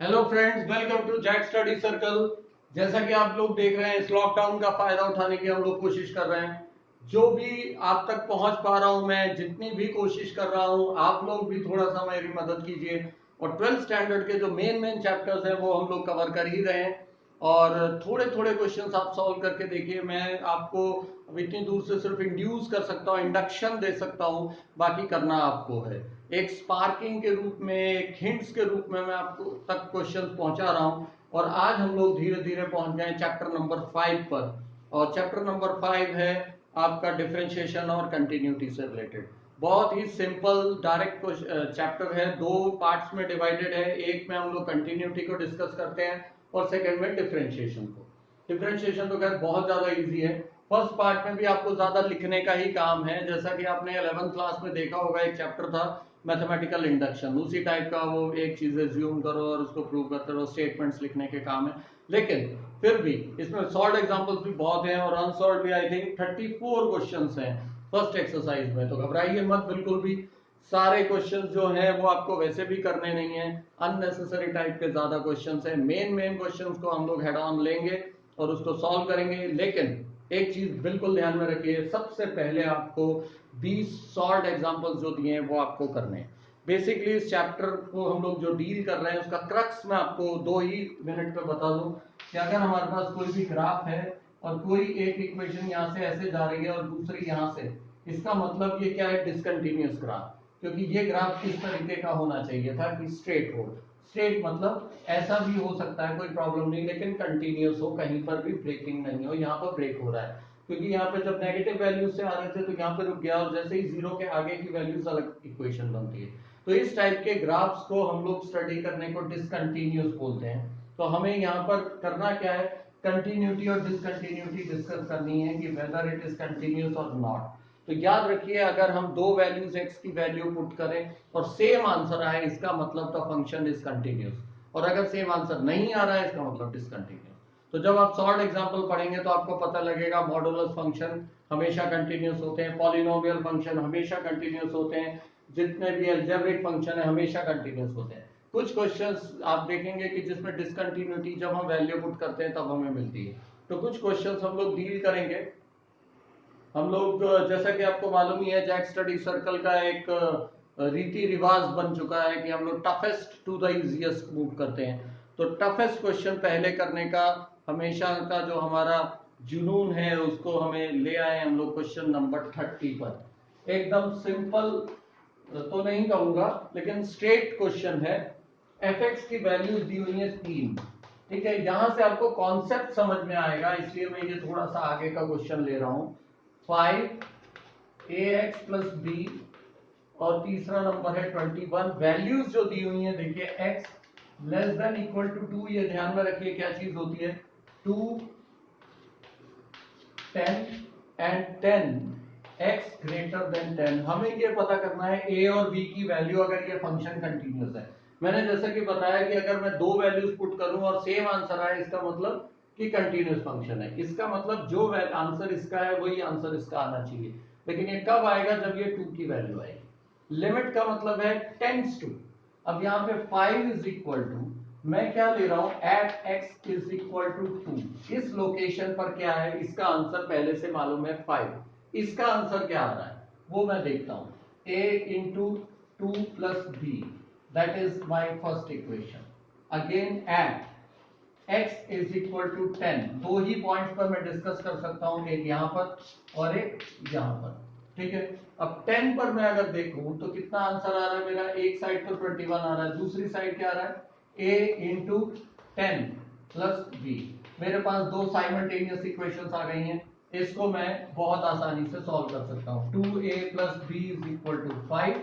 Hello friends, welcome to Jack Study Circle. जैसा कि आप लोग देख रहे हैं, इस लॉकडाउन का फायदा उठाने की हम लोग कोशिश कर रहे हैं। जो भी आप तक पहुंच पा रहा हूं, मैं जितनी भी कोशिश कर रहा हूं, आप लोग भी थोड़ा सा मेरी मदद कीजिए। और 12th स्टैंडर्ड के जो मेन मेन चैप्टर्स हैं वो हम लोग कवर कर ही रहे हैं। और थोड़े थोड़े क्वेश्चंस आप सॉल्व करके देखिए। मैं आपको अब इतनी दूर से सिर्फ इंड्यूस कर सकता हूँ, इंडक्शन दे सकता हूँ, बाकी करना आपको है। एक स्पार्किंग के रूप में, एक हिंट्स के रूप में मैं आपको तक क्वेश्चन पहुंचा रहा हूं। और आज हम लोग धीरे धीरे पहुंच गए चैप्टर नंबर 5 पर। और चैप्टर नंबर 5 है आपका डिफरेंशिएशन और कंटिन्यूटी से रिलेटेड। बहुत ही सिंपल डायरेक्ट चैप्टर है, दो पार्ट्स में डिवाइडेड है। एक में हम लोग कंटिन्यूटी को डिस्कस करते हैं और सेकेंड में डिफरेंशिएशन को। डिफरेंशिएशन तो खैर बहुत ज्यादा इजी है। फर्स्ट पार्ट में भी आपको ज्यादा लिखने का ही काम है। जैसा कि आपने 11th क्लास में देखा होगा, एक चैप्टर था मैथमेटिकल इंडक्शन, उसी टाइप का वो, एक चीज एज्यूम करो और उसको प्रूव करते रहो, स्टेटमेंट्स लिखने के काम है। लेकिन फिर भी इसमें सॉल्व एग्जांपल्स भी बहुत हैं और अनसॉल्व भी आई थिंक 34 क्वेश्चंस हैं फर्स्ट एक्सरसाइज में। तो घबराइए मत बिल्कुल भी। सारे क्वेश्चंस जो हैं वो आपको वैसे भी करने नहीं है, अननेसेसरी टाइप के ज्यादा क्वेश्चंस हैं। मेन मेन क्वेश्चंस को हम लोग हेड ऑन लेंगे और उसको सॉल्व करेंगे। लेकिन एक चीज बिल्कुल ध्यान में रखिए, सबसे पहले आपको 20 सॉल्व एग्जांपल्स जो दिए हैं वो आपको करने हैं। बेसिकली इस चैप्टर को हम लोग जो डील कर रहे हैं उसका क्रक्स मैं आपको 2 ही मिनट पे बता दूं कि अगर हमारे पास कोई भी ग्राफ है और कोई एक इक्वेशन यहाँ से ऐसे जा रही है और दूसरी यहाँ से, इसका मतलब ये क्या है? Discontinuous graph. क्योंकि ये ग्राफ किस तरीके का होना चाहिए था कि स्ट्रेट हो। स्ट्रेट मतलब ऐसा भी हो सकता है, कोई प्रॉब्लम नहीं, लेकिन कंटिन्यूअस हो, कहीं पर भी ब्रेकिंग नहीं हो। यहाँ पर ब्रेक हो रहा है क्योंकि यहाँ पे जब नेगेटिव वैल्यू से आ रहे थे तो यहाँ पे रुक गया, और जैसे ही जीरो के आगे की वैल्यूज अलग इक्वेशन बनती है। तो इस टाइप के ग्राफ्स को हम लोग स्टडी करने को डिसकंटिन्यूअस बोलते हैं। तो हमें यहाँ पर करना क्या है? कंटिन्यूटी और डिसकंटिन्यूटी डिस्कस करनी है कि वेदर इट इज कंटिन्यूअस और नॉट। तो याद रखिए, अगर हम दो वैल्यूज x की वैल्यू पुट करें और सेम आंसर आए, इसका मतलब तो फंक्शन इज कंटिन्यूअस। और अगर सेम आंसर नहीं आ रहा है, इसका मतलब डिसकंटिन्यूअस। तो जब आप सॉल्व एग्जांपल पढ़ेंगे तो आपको पता लगेगा मॉडुलस फंक्शन हमेशा कंटिन्यूअस होते हैं, पॉलिनोमियल फंक्शन हमेशा कंटिन्यूअस होते हैं, जितने भी अलजेब्रिक फंक्शन है हमेशा कंटिन्यूअस होते हैं। कुछ क्वेश्चंस आप देखेंगे कि जिसमें डिसकंटिन्यूटी जब हम वैल्यू पुट करते हैं तब हमें मिलती है। तो कुछ क्वेश्चंस हम लोग डील करेंगे। हम लोग जैसा कि आपको मालूम ही है, जैक स्टडी सर्कल का एक रीति रिवाज बन चुका है कि हम लोग toughest to the easiest move करते हैं। तो टफेस्ट क्वेश्चन पहले करने का हमेशा का जो हमारा जुनून है, उसको हमें ले आए हम लोग क्वेश्चन नंबर 30 पर। एकदम सिंपल तो नहीं कहूंगा, लेकिन स्ट्रेट क्वेश्चन है। एफ एक्स की वैल्यूज दी हुई है 3। ठीक है, यहां से आपको कॉन्सेप्ट समझ में आएगा, इसलिए मैं ये थोड़ा सा आगे का क्वेश्चन ले रहा हूं। 5 ax+b और तीसरा नंबर है 21। वैल्यूज जो दी हुई है देखिए, x less than equal to 2, ये ध्यान में रखिए क्या चीज होती है। 2, 10 एंड 10, x ग्रेटर देन 10। हमें ये पता करना है a और b की वैल्यू, अगर ये फंक्शन कंटिन्यूअस है। मैंने जैसा कि बताया कि अगर मैं दो वैल्यूज पुट करूं और सेम आंसर आए, इसका मतलब कि कंटिन्यूअस फंक्शन है। इसका मतलब जो आंसर इसका है वही आंसर इसका आना चाहिए। लेकिन ये कब आएगा? जब ये 2 की वैल्यू आएगी। लिमिट का मतलब है टेंड्स टू। अब यहाँ पे 5 इज इक्वल टू, मैं क्या ले रहा हूं, at x is equal to 2। इस लोकेशन पर क्या है? इसका आंसर पहले से मालूम है 5। इसका आंसर क्या आ रहा है वो मैं देखता हूं। a into 2 plus b, that is my first equation. Again at x is equal to 10। दो ही पॉइंट्स पर मैं डिस्कस कर सकता हूं, एक यहां पर और एक यहां पर। ठीक है, अब 10 पर मैं अगर देखूं तो कितना आंसर आ रहा है मेरा? एक साइड तो 21 आ रहा है, दूसरी साइड क्या आ रहा है? a into 10 plus b। मेरे पास दो साइमल्टेनियस इक्वेशंस आ गई हैं। इसको मैं बहुत आसानी से सॉल्व कर सकता हूं। 2a plus b is equal to 5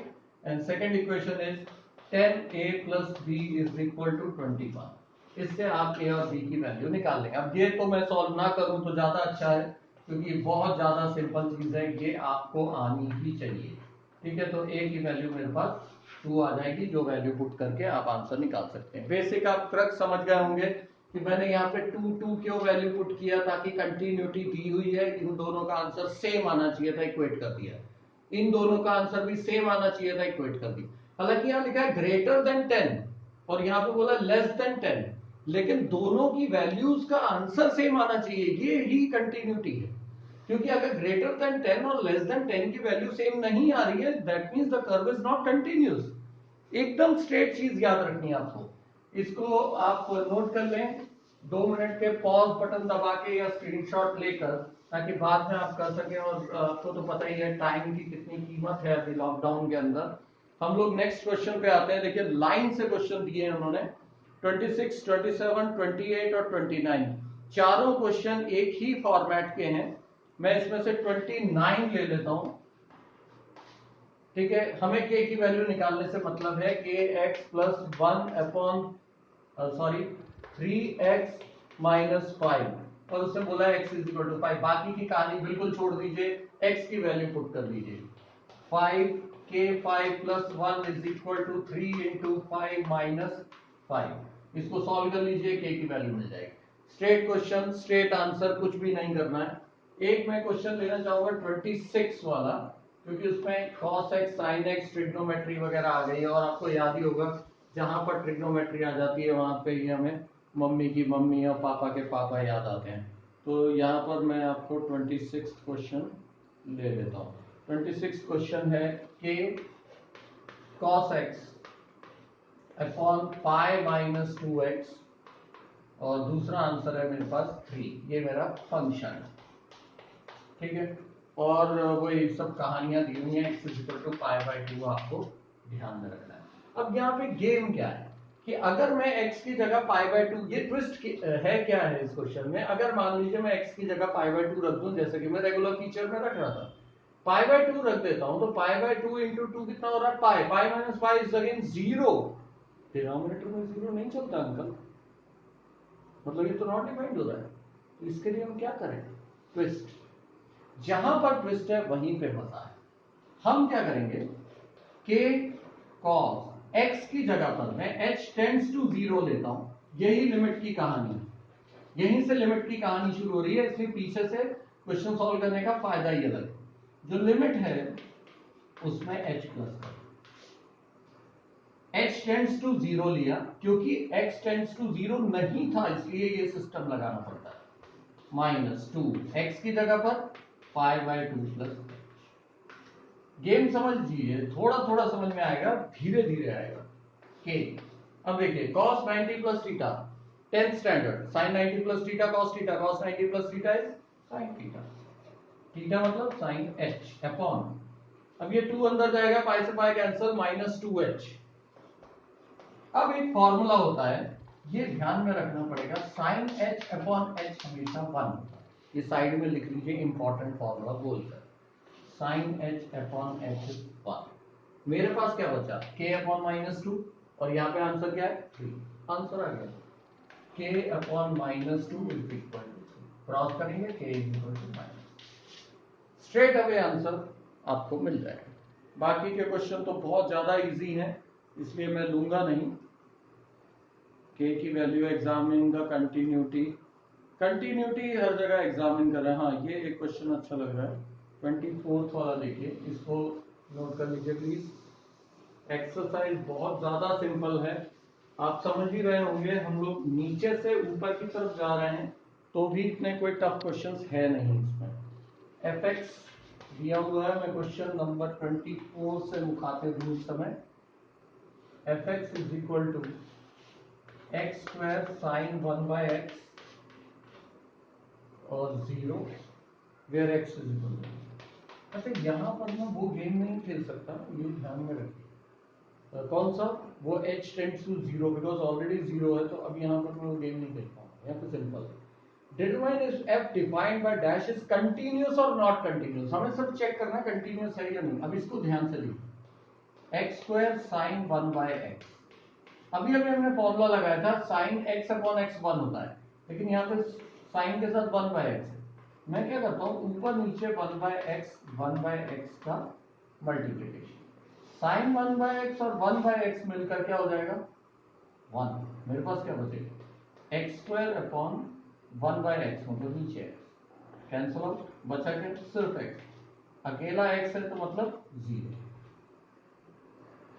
and second equation is 10a plus b is equal to 21। इससे आप a और b की वैल्यू निकाल लेंगे। अब ये तो मैं सॉल्व ना करूं तो ज्यादा अच्छा है, क्योंकि बहुत ज्यादा सिंपल चीज है, ये आपको आनी ही चाहिए। ठीक है, तो a की वैल्यू मेरे पास 2 आ जाएगी, जो वैल्यू पुट करके आप आंसर निकाल सकते हैं। बेसिक आप क्रक्स समझ गए होंगे कि मैंने यहाँ पे 2 क्यों वैल्यू पुट किया, ताकि कंटिन्यूटी दी हुई है, इन दोनों का आंसर सेम आना चाहिए था, इक्वेट कर दिया। इन दोनों का आंसर भी सेम आना चाहिए था, इक्वेट कर दिया। हालांकि यहाँ लिखा है ग्रेटर देन 10, और यहाँ पे बोला लेस देन 10, लेकिन दोनों की वैल्यूज का आंसर सेम आना चाहिए, ये ही कंटिन्यूटी है। क्योंकि अगर ग्रेटर देन 10 और लेस देन 10 की वैल्यू सेम नहीं आ रही है, that means the curve is not continuous. एकदम स्ट्रेट चीज याद रखनी है आपको, इसको आप नोट कर लें 2 मिनट के पॉज बटन दबा के या स्क्रीनशॉट लेकर, ताकि बाद में आप कर सकें। और आपको तो पता ही है टाइम की कितनी कीमत है अभी लॉकडाउन के अंदर। हम लोग नेक्स्ट क्वेश्चन पे आते हैं। देखिए लाइन से क्वेश्चन दिए हैं उन्होंने, 26, 27, 28 और 29, चारों क्वेश्चन एक ही फॉर्मेट के हैं। मैं इसमें से 29 ले लेता हूं, ठीक है। हमें k की वैल्यू निकालने से मतलब है k x plus 1 upon 3x minus 5, और उससे बोला x इज इक्वल टू 5। बाकी की कहानी बिल्कुल छोड़ दीजिए, x की वैल्यू पुट कर दीजिए। 5 plus 1 is equal to 3 into 5 minus 5। इसको सॉल्व कर लीजिए, k की वैल्यू मिल जाएगी। स्ट्रेट क्वेश्चन, स्ट्रेट आंसर, कुछ भी नहीं करना है। एक मैं क्वेश्चन लेना चाहूंगा 26 वाला, क्योंकि उसमें cos x, sin x, trigonometry वगैरह आ गई है, और आपको याद ही होगा जहां पर ट्रिग्नोमेट्री आ जाती है वहां पे ही हमें मम्मी की मम्मी और पापा के पापा याद आते हैं। तो यहाँ पर मैं आपको 26 क्वेश्चन ले लेता हूँ। 26 क्वेश्चन है k cos x upon pi minus 2x, और दूसरा आंसर है मेरे पास 3। ये मेरा फंक्शन है, ठीक है। और वही सब कहानियां दी हुई हैं, x इक्वल टू पाई/2 आपको ध्यान में रखना है। अब यहाँ पे गेम क्या है कि अगर मैं x की जगह पाई/2, ये ट्विस्ट है क्या है इस क्वेश्चन में, अगर मान लीजिए मैं x की जगह पाई/2 रख दूं, जैसे कि मैं रेगुलर फीचर में रख रहा था, पाई/2 रख देता हूं, तो पाई/2 इंटू 2 कितना हो रहा है, pi. Pi minus pi is again 0। Denominator में 0 नहीं चलता अंकल, मतलब ये तो नॉट डिफाइंड हो रहा है। तो इसके लिए हम क्या करें, ट्विस्ट। जहां पर ट्विस्ट है वहीं पे मजा है। हम क्या करेंगे, k cos x की जगह पर मैं h टेंड्स टू 0 लेता हूं। यही लिमिट की कहानी है, यहीं से लिमिट की कहानी शुरू हो रही है, इसलिए पीछे से क्वेश्चन सॉल्व करने का फायदा ही अलग है। जो लिमिट है उसमें h प्लस कर, h टेंड्स टू 0 लिया, क्योंकि x टेंड्स टू 0 नहीं था इसलिए ये सिस्टम लगाना पड़ता है। -2 x की जगह पर पाई/2 प्लस। गेम समझ लीजिए, थोड़ा थोड़ा समझ में आएगा, धीरे धीरे आएगा। के अब देखिए cos 90 plus theta 10th standard, sin 90 plus theta cos theta, cos 90 plus theta is sin theta. Theta मतलब sin h अपॉन, अब ये 2 अंदर जाएगा, पाई से पाई कैंसिल, -2h। अब एक फॉर्मूला होता है, ये ध्यान में रखना पड़ेगा, sin h अपॉन h हमेशा 1 होता है। ये साइड में लिख लीजिए, इंपॉर्टेंट फॉर्मूला बोलकर, sin h upon h is 1। मेरे पास क्या बचा, k अपॉन -2, और यहाँ पे आंसर क्या है 3। आंसर आ गया, k upon -2 is equal to 3। Cross करेंगे k is equal to -, straight away answer आपको मिल जाएगा। बाकी के क्वेश्चन तो बहुत ज्यादा इजी हैं, इसलिए मैं लूंगा नहीं। k की value examine the continuity, continuity हर जगह एग्जामिन कर रहे हैं। हाँ ये एक क्वेश्चन अच्छा लग रहा है, 24th वाला देखिए, इसको नोट कर लीजिए प्लीज। एक्सरसाइज बहुत ज्यादा सिंपल है, आप समझ ही रहे होंगे। हम लोग नीचे से ऊपर की तरफ जा रहे हैं, तो भी इतने कोई टफ क्वेश्चंस है नहीं इसमें। fx दिया हुआ है, मैं क्वेश्चन नंबर 24 से मुखातिब हूं इस समय। fx is equal to x square sine 1/x और 0 where x is equal to. अच्छा यहाँ पर मैं वो गेम नहीं खेल सकता, ये ध्यान में रखिए। कौन सा, वो h tends to 0, because already 0 है, तो अब यहाँ पर मैं वो गेम नहीं खेल पाऊंगा। यहाँ पे simple determine is f defined by dash is continuous और नॉट कंटिन्यूअस। हमें सब चेक करना है कंटिन्यूअस है या नहीं। अब इसको ध्यान से लिखिए, एक्स स्क्वायर साइन 1/x। अभी अभी हमने फॉर्मूला लगाया था साइन x अपॉन x 1 होता है, लेकिन यहाँ पे साइन के साथ 1/x है। मैं क्या करता हूँ, ऊपर नीचे 1/x का मल्टीप्लिकेशन, साइन 1/x और 1/x मिलकर क्या हो जाएगा 1। मेरे पास क्या बचेगा, एक्स स्क्वायर अपॉन 1/x, मतलब नीचे x कैंसिल आउट, बचा क्या सिर्फ x, अकेला x है तो मतलब 0।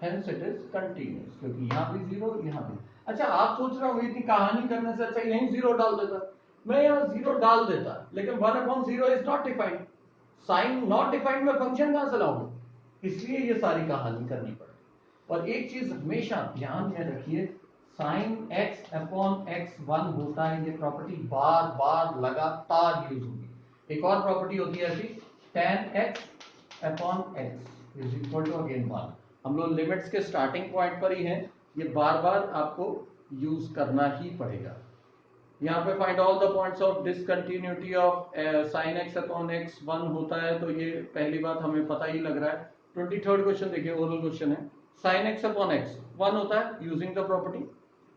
हेंस इट इज कंटिन्यूअस, क्योंकि यहाँ भी जीरो यहाँ भी। अच्छा, आप सोच रहे हो इतनी कहानी करने से अच्छा यहीं जीरो डाल देता। मैं यहाँ जीरो डाल देता, लेकिन 1/0 is not defined. Sine not defined में फंक्शन कहां से लाऊंगा, इसलिए ये सारी कहानी करनी पड़ेगी। और एक चीज हमेशा ध्यान में रखिए, साइन x अपॉन x 1 होता है, ये प्रॉपर्टी बार बार लगातार यूज होगी। एक और प्रॉपर्टी होती है ऐसी, tan x upon x is equal to again 1। हम लोग लिमिट्स के स्टार्टिंग पॉइंट पर ही हैं, ये बार बार आपको यूज करना ही पड़ेगा। यहाँ पे find all the points of discontinuity of sine x upon x 1 होता है, तो ये पहली बात हमें पता ही लग रहा है। 23rd क्वेश्चन देखिए, ओरल क्वेश्चन है। साइन एक्स अपॉन एक्स 1 होता है यूजिंग द प्रॉपर्टी,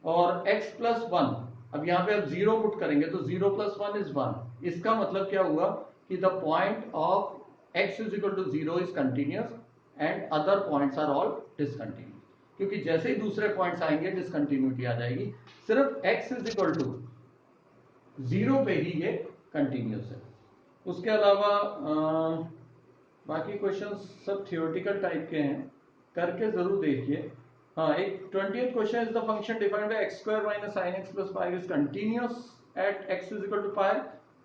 और x प्लस 1, अब यहाँ पे आप जीरो पुट करेंगे तो 0 प्लस 1 इज 1। इसका मतलब क्या हुआ कि the point of x is equal to 0 is continuous and other points are all discontinuous, क्योंकि जैसे ही दूसरे पॉइंट्स आएंगे डिसकंटिन्यूटी आ जाएगी। सिर्फ x इज इक्वल टू 0 पे ही ये कंटिन्यूअस है। उसके अलावा बाकी क्वेश्चन सब थियोरेटिकल टाइप के हैं, करके जरूर देखिए। हाँ, एक 20th question, is the function defined by x square minus sin x plus pi is continuous at x is equal to pi.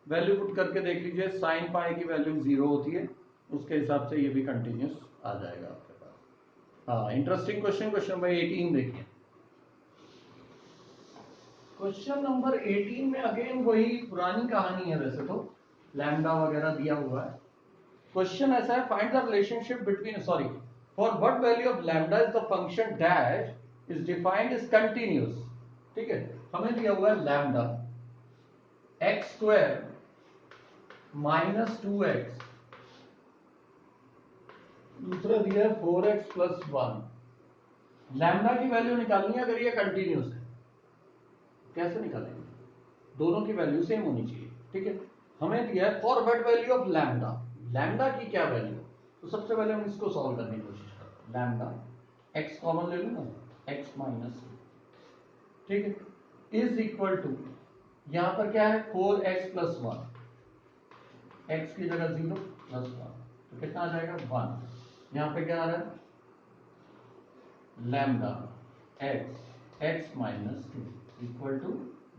Value put करके देख लीजिए, sin पाई की वैल्यू 0 होती है, उसके हिसाब से ये भी कंटिन्यूअस आ जाएगा आपके पास। हाँ, इंटरेस्टिंग क्वेश्चन, क्वेश्चन नंबर 18 देखिए। क्वेश्चन नंबर 18 में अगेन वही पुरानी कहानी है, वैसे तो लैम्डा वगैरह दिया हुआ है। क्वेश्चन ऐसा है, find the relationship between, sorry, for what value of lambda is the function dash is defined is continuous. ठीक है, हमें दिया हुआ है lambda x square minus 2x, दूसरा दिया है 4x प्लस 1। लैम्डा की वैल्यू निकालनी है अगर ये कंटिन्यूअस है। कैसे निकालेंगे, दोनों की वैल्यू सेम होनी चाहिए। ठीक है, हमें दिया है for what value of lambda, lambda की क्या वैल्यू, तो सबसे पहले हम इसको सॉल्व करने की कोशिश करते हैं। लैम्डा x कॉमन ले लूंगा, x माइनस, ठीक है, इज इक्वल टू, यहां पर क्या है 4x प्लस 1, x की जगह 0 प्लस 1, तो कितना आ जाएगा 1। यहां पे क्या आ रहा है, lambda x minus 2 equal to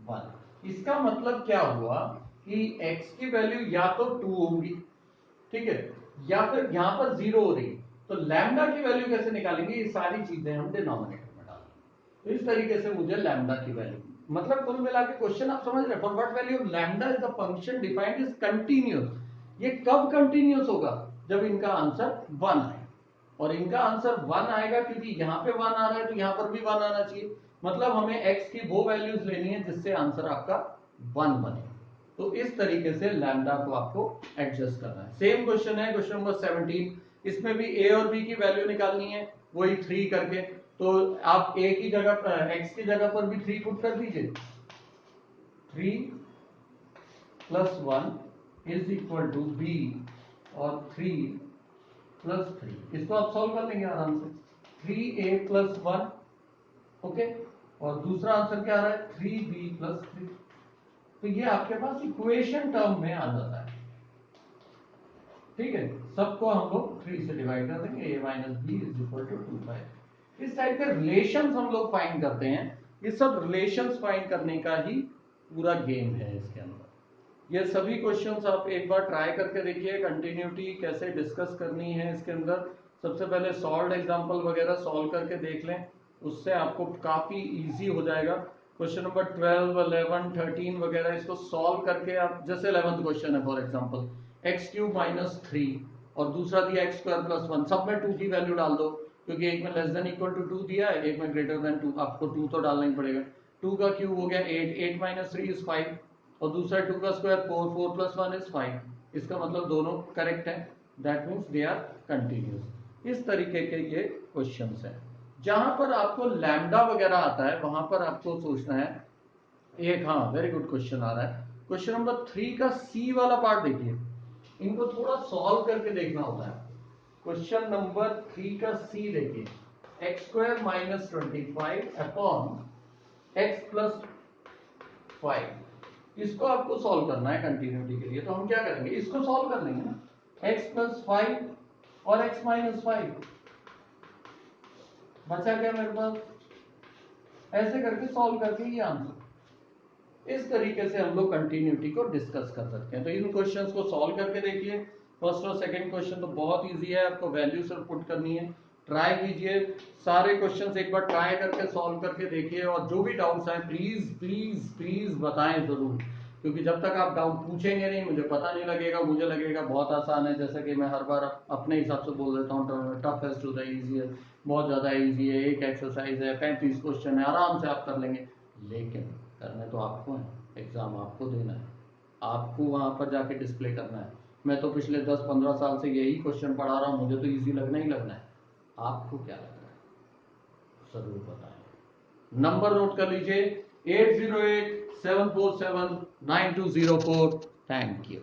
1। इसका मतलब क्या हुआ कि x की वैल्यू या तो 2 होगी, ठीक है, या फिर यहां पर 0 हो रही। तो लैम्डा की वैल्यू कैसे निकालेंगे, ये सारी चीजें हम डिनोमिनेटर में डालेंगे। तो इस तरीके से मुझे लैम्डा की वैल्यू, मतलब कुल मिला के क्वेश्चन आप समझ रहे, for what value of lambda is the function defined is continuous. ये कब कंटिन्यूअस होगा, जब इनका आंसर 1 आए, और इनका आंसर 1 आएगा क्योंकि यहाँ पे 1 आ रहा है तो यहाँ पर भी 1 आना चाहिए। मतलब हमें x की वो वैल्यूज लेनी है जिससे आंसर आपका 1 बने। तो इस तरीके से लैम्डा को आपको एडजस्ट करना है। सेम क्वेश्चन है क्वेश्चन नंबर 17, इसमें भी a और b की वैल्यू निकालनी है, वही 3 करके। तो आप a की जगह पर, x की जगह पर भी 3 पुट कर दीजिए, 3 plus 1 is equal to b, और 3 प्लस 3, इसको आप सॉल्व कर लेंगे आराम से, 3a प्लस 1, ओके, और दूसरा आंसर क्या आ रहा है 3b प्लस 3। तो ये आपके पास इक्वेशन टर्म में आ जाता है। ठीक है, सबको हम लोग 3 से डिवाइड कर देंगे, a minus B is equal to 2 इस टाइप के रिलेशंस हम लोग फाइंड करते हैं। ये सब रिलेशंस फाइंड करने का ही पूरा गेम है इसके अंदर। ये सभी क्वेश्चंस आप एक बार ट्राई करके देखिए, कंटिन्यूटी कैसे डिस्कस करनी है इसके अंदर। सबसे पहले सॉल्व्ड एग्जांपल वगैरह सॉल्व करके देख लें, उससे आपको काफी इजी हो जाएगा। क्वेश्चन नंबर 12, 11, 13 वगैरह इसको सॉल्व करके आप, जैसे 11th क्वेश्चन है for example, x cube minus 3 और दूसरा दिया एक्स स्क्वायर प्लस 1, सब में 2 की वैल्यू डाल दो, क्योंकि एक में लेस देन इक्वल टू 2 दिया है, एक में ग्रेटर देन 2, आपको 2 तो डालना ही पड़ेगा। 2 का क्यूब हो गया 8, 8 माइनस 3 इज 5, और दूसरा 2 का स्क्वायर 4, 4 प्लस 1 इज 5। इसका मतलब दोनों करेक्ट है, that means they are continuous. इस तरीके के ये क्वेश्चंस हैं। जहां पर आपको लैम्डा वगैरह आता है वहां पर आपको सोचना है एक, हाँ वेरी गुड क्वेश्चन आ रहा है, क्वेश्चन नंबर 3 का सी वाला पार्ट देखिए, इनको थोड़ा सॉल्व करके देखना होता है। क्वेश्चन नंबर 3 का सी देखिए, x square minus 25 upon x plus 5, इसको आपको सॉल्व करना है कंटिन्यूटी के लिए। तो हम क्या करेंगे, इसको सॉल्व कर लेंगे ना, x प्लस 5 और x माइनस 5, बचा क्या मेरे पास, ऐसे करके सॉल्व करके ये आंसर। इस तरीके से हम लोग कंटिन्यूटी को डिस्कस कर सकते हैं। तो इन क्वेश्चंस को सॉल्व करके देखिए। फर्स्ट और सेकंड क्वेश्चन तो बहुत इजी है, आपको वैल्यू सर पुट करनी है। ट्राई कीजिए, सारे क्वेश्चंस एक बार ट्राई करके सॉल्व करके देखिए, और जो भी डाउट्स आए प्लीज प्लीज प्लीज बताएं जरूर, क्योंकि जब तक आप डाउट पूछेंगे नहीं मुझे पता नहीं लगेगा, मुझे लगेगा बहुत आसान है, जैसा कि मैं हर बार अपने हिसाब से बोल देता हूँ टफेस्ट टू द इजीएस्ट, बहुत ज्यादा इजी है, एक एक्सरसाइज है, 35 क्वेश्चन है, आराम से आप कर लेंगे। लेकिन करने तो आपको है, एग्जाम आपको देना है, आपको वहां पर जाके डिस्प्ले करना है। मैं तो पिछले 10-15 साल से यही क्वेश्चन पढ़ा रहा हूँ, मुझे तो इजी लगना ही लगना है। आपको क्या लग रहा है जरूर बताएं। नंबर नोट कर लीजिए, 8087479204। Thank you.